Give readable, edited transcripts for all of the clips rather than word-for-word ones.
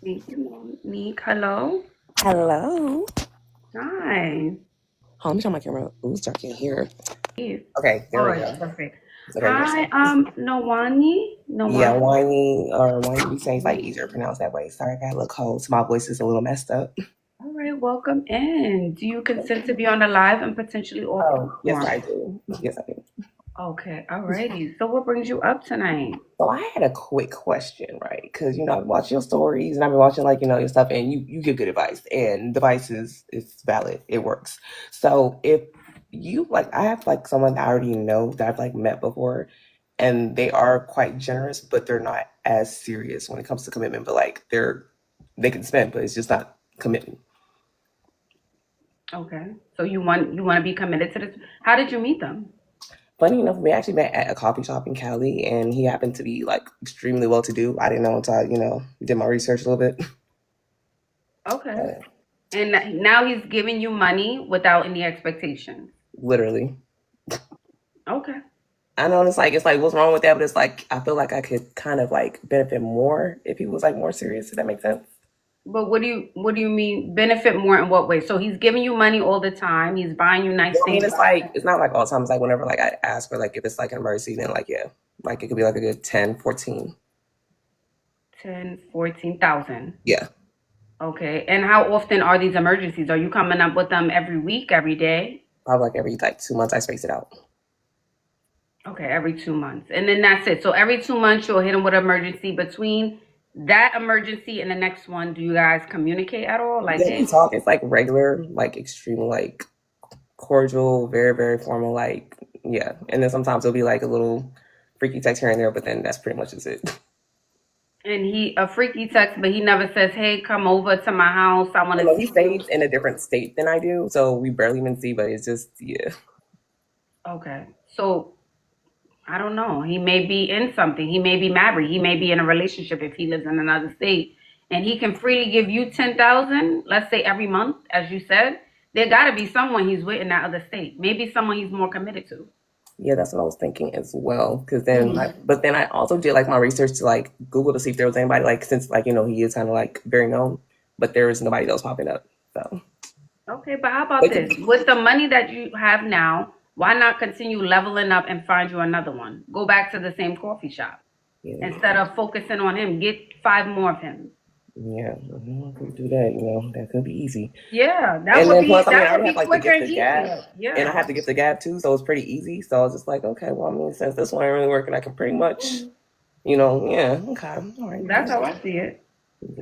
Thank you, Monique. Hello. Hello. Hi. Hold on, let me turn my camera. Ooh, it's dark in here. Yes. Okay, there All we right, go. perfect. Okay, you're Hi, safe. Nawani. Yeah, Nawani. whiny or whiny. We say it's like easier to pronounce that way. Sorry, I got a little cold, so my voice is a little messed up. All right, welcome in. Do you consent to be on the live and potentially off Oh, yes, platform? I do. Yes, I do. Okay, all righty. So what brings you up tonight? So I had a quick question, right? Because I watch your stories and I've been watching your stuff, and you give good advice, and the advice is valid. It works. So if you like, I have like someone that I already know that I've like met before, and they are quite generous, but they're not as serious when it comes to commitment. But like they can spend, but it's just not commitment. Okay. So you want to be committed to this. How did you meet them? Funny enough, we actually met at a coffee shop in Cali, and he happened to be like extremely well to do. I didn't know until I did my research a little bit. Okay. And now he's giving you money without any expectations. Literally. Okay. I know it's like what's wrong with that, but it's like I feel like I could kind of like benefit more if he was like more serious. If that makes sense. But what do you mean benefit more in what way? So he's giving you money all the time. He's buying you nice Well, I mean, things. it's like it's not like all the time. It's like whenever like I ask for like if it's like an emergency, then like yeah, like it could be like a good 10, 14. 10, 14,000. Yeah, Okay. And how often are these emergencies? Are you coming up with them every week, every day? probably like every like 2 months I space it out. Okay, every 2 months. And then that's it. So every 2 months you'll hit him with an emergency. Between that emergency and the next one, do you guys communicate at all? Like, Yeah, we hey, talk. It's like regular, like extremely like cordial, very very formal. Like yeah, and then sometimes it'll be like a little freaky text here and there, but then that's pretty much just it. and he a freaky text, but he never says, hey, come over to my house. I want You to know, he see you. stays in a different state than I do, so we barely even see. But it's just yeah. Okay. So I don't know. He may be in something. He may be married. He may be in a relationship if he lives in another state. And he can freely give you 10,000, let's say every month, as you said. There gotta be someone he's with in that other state. Maybe someone he's more committed to. Yeah, that's what I was thinking as well. Because Mhm. but then I also did like my research to like Google to see if there was anybody like since he is kind of like very known, but there is nobody else popping up. So Okay, but how about it could this? be. With the money that you have now, why not continue leveling up and find you another one? Go back to the same coffee shop. Yeah, Instead of focusing on him, get five more of him. yeah, could do that. That could be easy. Yeah, that And would then be plus, I mean, I that would already have be like the quicker gift and of gab, easier. and I Yeah. have the gift of gab too, so it's pretty easy. So I was just like, okay, well, I mean, since this one ain't really working, I can pretty much, yeah, okay, all right, That's how I see it.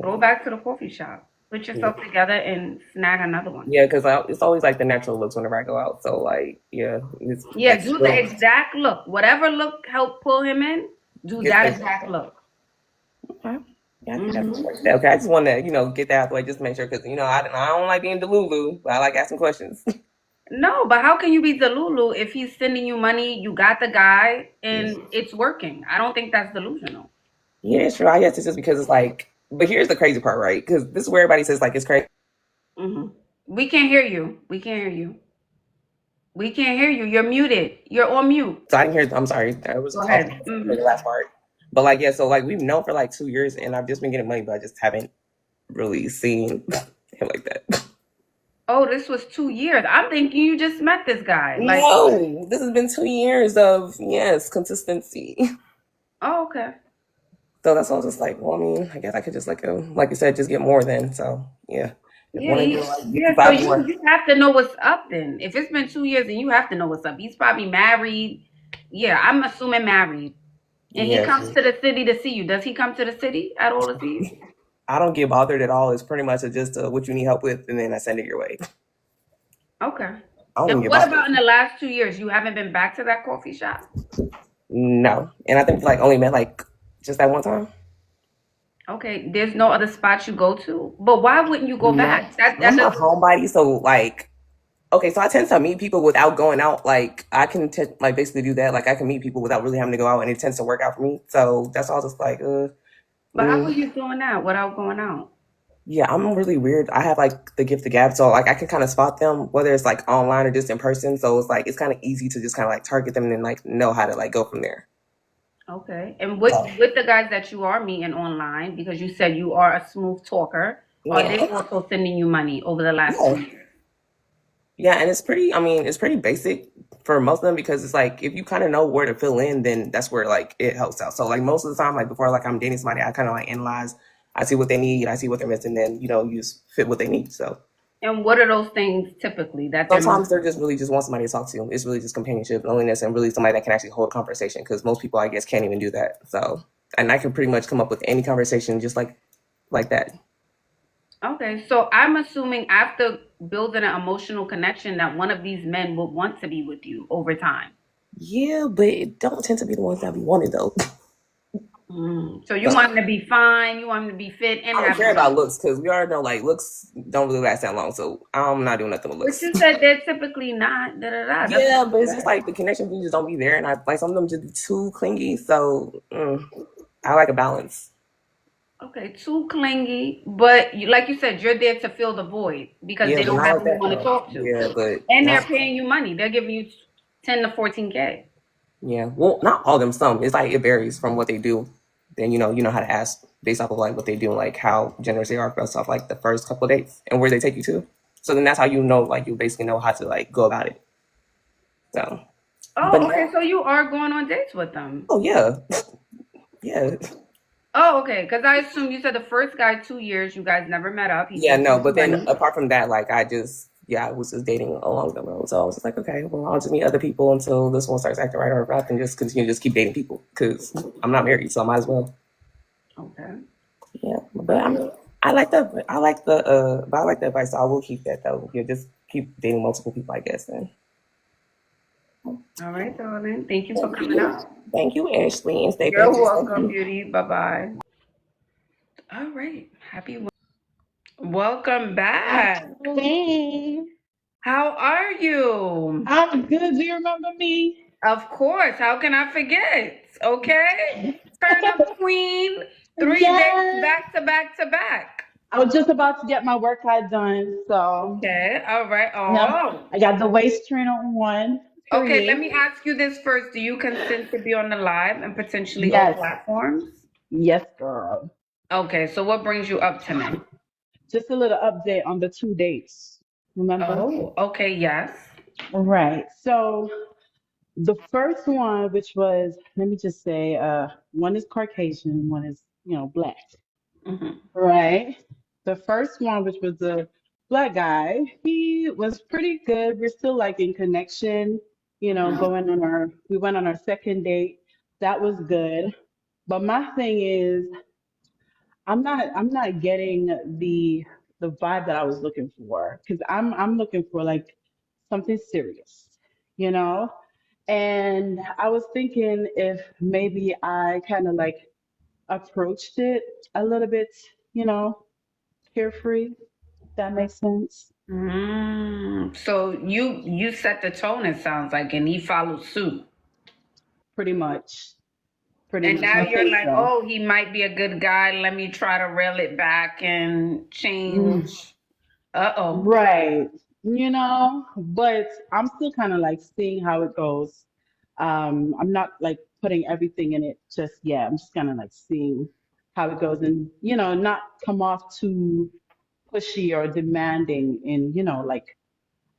Go yeah. back to the coffee shop. Put yourself together and snag another one. Yeah, because it's always like the natural looks whenever I go out. So like, yeah, it's Yeah, like do the still exact look. Whatever look helped pull him in, do get that the exact look. okay. Yeah, I think that's Hmm. okay. I just want to get that out of the way just to make sure because I don't like being delulu, but I like asking questions. No, but how can you be Delulu if he's sending you money, you got the guy, Yeah, and it's working? I don't think that's delusional. yeah, it's true. I guess it's just because it's like, but here's the crazy part, right? Because this is where everybody says like it's crazy. Hmm. We can't hear you. We can't hear you. We can't hear you. You're muted. You're on mute. So I didn't hear. I'm sorry. I was Go talking ahead. about Hmm. the last part. But like, yeah, so like we've known for like 2 years, and I've just been getting money, but I just haven't really seen him like that. Oh, this was 2 years. I'm thinking you just met this guy. Like, No, this has been 2 years of yes consistency. oh, okay. So that's all just like, well, I mean, I guess I could just like go, like you said, just get more then. So yeah, if Yeah, one of you like get yeah. you So five you more, you have to know what's up then. If it's been 2 years, then you have to know what's up. He's probably married. Yeah, I'm assuming married. And he yeah, comes to the city to see you. Does he come to the city at all to see you? I don't get bothered at all. It's pretty much just what you need help with, and then I send it your way. Okay. I don't And even get what bothered. about in the last 2 years? You haven't been back to that coffee shop? No, and I think like only met like just that one time. Okay. There's no other spots you go to? But why wouldn't you go No, back? That I'm a doesn't. homebody, so like, okay, so I tend to meet people without going out. Like I can like basically do that. Like I can meet people without really having to go out, and it tends to work out for me. So that's all just like, But how are mm. you doing that without going out? Yeah, I'm really weird. I have like the gift of gab, so like I can kind of spot them whether it's like online or just in person. So it's like it's kind of easy to just kind of like target them and then like know how to like go from there. Okay. And with the guys that you are meeting online, because you said you are a smooth talker, are they Yeah. also sending you money over the last Yeah. 2 years? Yeah, and it's pretty. I mean, it's pretty basic for most of them because it's like if you kind of know where to fill in, then that's where like it helps out. So like most of the time, like before like I'm dating somebody, I kind of like analyze. I see what they need, I see what they're missing, then you just fit what they need. So And what are those things typically that they're sometimes missing? they're just really just want somebody to talk to. It's really just companionship, loneliness, and really somebody that can actually hold a conversation. Because most people, I guess, can't even do that. So and I can pretty much come up with any conversation just like that. Okay, so I'm assuming after building an emotional connection that one of these men would want to be with you over time. Yeah, but it don't tend to be the ones that we wanted though. So you want him to be fine, you want him to be fit and I don't have care about money. looks because we already know like looks don't really last that long. So I'm not doing nothing with But looks. you said they're typically not. Da da da. That's what Yeah, you but it's just said. like the connection just don't be there, and I like some of them just be too clingy. So I like a balance. Okay, too clingy, but you, like you said, you're there to fill the void because Yeah, they but don't not have like that anyone to though. talk to, Yeah, but and they're not. paying you money. They're giving you 10 to 14K. Yeah, well, not all of them. Some it's like it varies from what they do. Then you know how to ask based off of like what they do, like how generous they are based off like the first couple of dates and where they take you to. So then that's how you know, like you basically know how to like go about it. So, but Oh, okay. now, So you are going on dates with them. oh yeah, yeah, Oh, okay. Because I assume you said the first guy 2 years, you guys never met up. He yeah. sent No, you but then money. apart from that, like I was just dating along the road. So I was just like, okay, well, I'll just meet other people until this one starts acting right, or if not, then just continue to just keep dating people because I'm not married, so I might as well. Okay. Yeah, but All I right. mean, but I like the advice. So I will keep that though. You just keep dating multiple people, I guess. Then All right, darling. Thank you for thank coming you, up. thank you, Ashley, and stay You're patient. Thank welcome, you. beauty. Bye bye. All right. Welcome back. Hey, How are you? I'm good. Do you remember me? Of course. How can I forget? Okay. Turn up queen. 3 days Yes. back to back to back. I was just about to get my workout done, so Okay. All right. yeah, Oh. I got the waist trainer on. Okay. Let Period. me ask you this first. Do you consent to be on the live and potentially all Yes, platforms? yes, girl. Okay. So what brings you up tonight? Just a little update on the 2 dates. Remember? Oh, okay. Yes. Right. So the first one, which was, let me just say, one is Caucasian, one is, black. Hmm. Right. The first one, which was the black guy, he was pretty good. We're still like in connection, we went on our second date. That was good. But my thing is, I'm not getting the vibe that I was looking for because I'm looking for like something serious, you know? And I was thinking if maybe I kind of like approached it a little bit, you know, carefree. That makes sense. So you set the tone. It sounds like, and he followed suit. Pretty much. Pretty And much. now I you're think like, so. oh, he might be a good guy. Let me try to reel it back and Mm, change. Uh-oh. right. But I'm still kind of like seeing how it goes. I'm not like putting everything in it just yet. I'm just kind of like seeing how it goes and, not come off too pushy or demanding in, like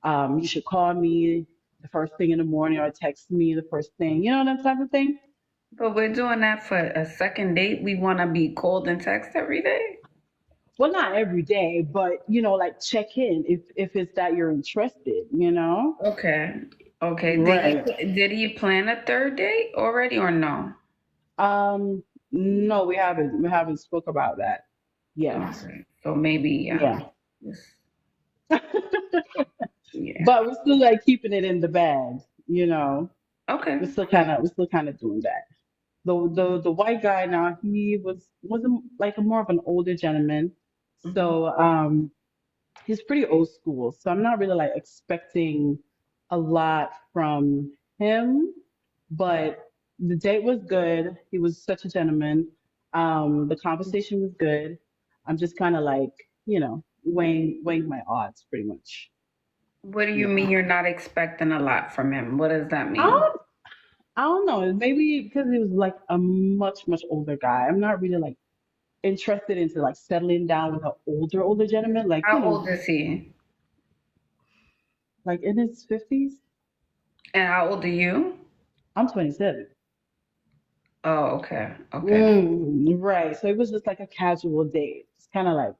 you should call me the first thing in the morning or text me the first thing, that type of thing. But we're doing that for a second date. We want to be called and text every day. Well, not every day, but like check in if it's that you're interested. Okay. Okay. Right. Did he plan a third date already or no? No, we haven't. We haven't spoke about that yet. Okay. So maybe, yeah. Yeah. Just- yeah. But we're still like keeping it in the bag. Okay. We're still kind of doing that. The white guy now, he was like a more of an older gentleman. Mhm. So he's pretty old school. So I'm not really like expecting a lot from him, but the date was good. He was such a gentleman. The conversation was good. I'm just kind of like, weighing my odds pretty much. What do you Yeah. mean you're not expecting a lot from him? What does that Um, mean? I don't know. Maybe because he was like a much, much older guy. I'm not really like interested into like settling down with an older gentleman. Like, How old is he? like in his 50s. And how old are you? I'm 27. Oh, okay. Okay. Right. So it was just like a casual date. It's kind of like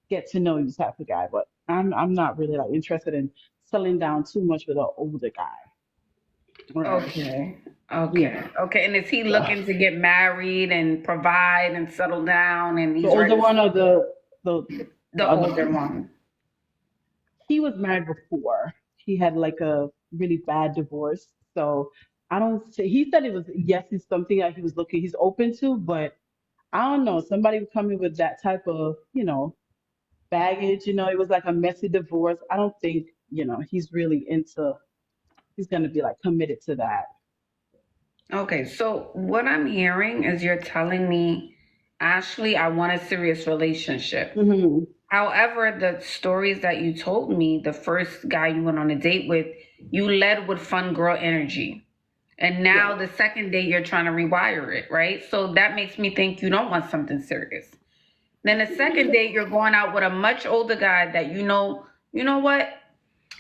get to know you type of guy. But I'm not really like interested in settling down too much with an older guy. Right. Okay. Okay. Yeah. Okay. And is he So looking to get married and provide and settle down and the he's older ready? one or the The other older one? one. He was married before. He had like a really bad divorce. So I don't say he said it was yes, it's something that he was looking he's open to, but I don't know. Somebody coming with that type of, baggage, it was like a messy divorce. I don't think, he's really he's gonna be like committed to that. Okay. So what I'm hearing is you're telling me, Ashley, I want a serious relationship. Hmm. However, the stories that you told me, the first guy you went on a date with, you led with fun girl energy. And Yeah. now the second date, you're trying to rewire it, right? So that makes me think you don't want something serious. Then the second date, you're going out with a much older guy that you know what?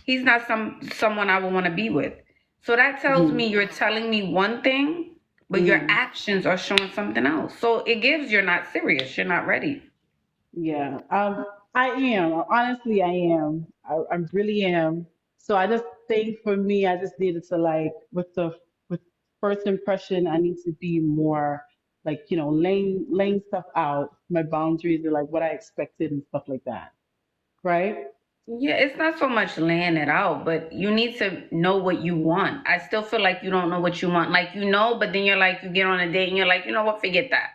He's not someone I would want to be with. So that tells me Hmm. you're telling me one thing, but your Hmm. actions are showing something else. So it gives you're not serious, you're not ready. Yeah. I am. Honestly, I am. I really am. So I just think for me, I just needed to like with first impression, I need to be more like, laying stuff out, my boundaries and like what I expected and stuff like that. Right? Yeah, it's not so much laying it out, but you need to know what you want. I still feel like you don't know what you want. Like you know, but then you're like, you get on a date and you're like, you know what, forget that.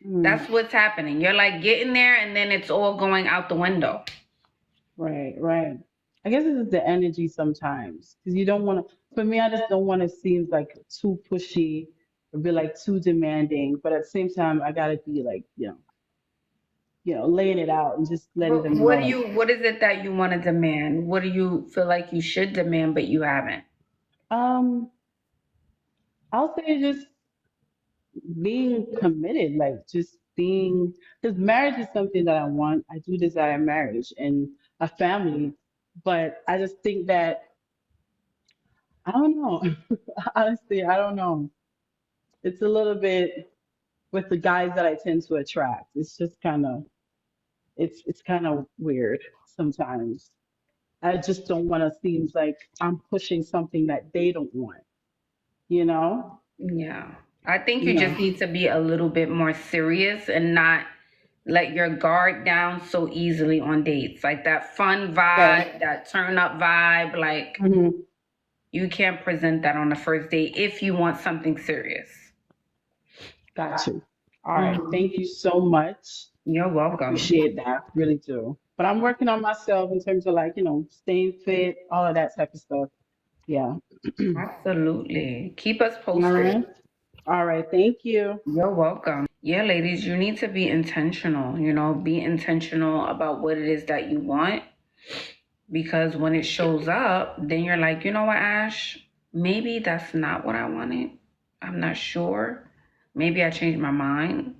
Mm. That's what's happening. You're like getting there and then it's all going out the window. Right, right. I guess it's just the energy sometimes because you don't want to. For me, I just don't want to seem like too pushy or be like too demanding. But at the same time, I gotta be like, laying it out and just letting But them know, like, what is it that you want to demand? What do you feel like you should demand but you haven't? um, I'll say just being committed, like just being, because marriage is something that I want. I do desire marriage and a family, but I just think that I don't know. Honestly, I don't know. It's a little bit with the guys that I tend to attract. It's just it's kind of weird sometimes. I just don't want to seem like I'm pushing something that they don't want, you know? Yeah. I think you just No. need to be a little bit more serious and not let your guard down so easily on dates. Like that fun Okay. vibe, that turn up vibe, like Hmm. you can't present that on the first date if you want something serious. Got you. All right. Thank you Mhm. so much. You're I welcome. appreciate that. Really do. But I'm working on myself in terms of like, staying fit, all of that type of stuff. Yeah. Absolutely. Keep us All posted. right. All right. Thank you. You're welcome. Yeah, ladies, you need to be intentional, be intentional about what it is that you want because when it shows up, then you're like, you know what, Ash, maybe that's not what I wanted. I'm not sure. Maybe I changed my mind.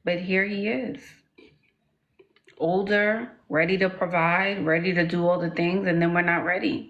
But here he is, older, ready to provide, ready to do all the things, and then we're not ready.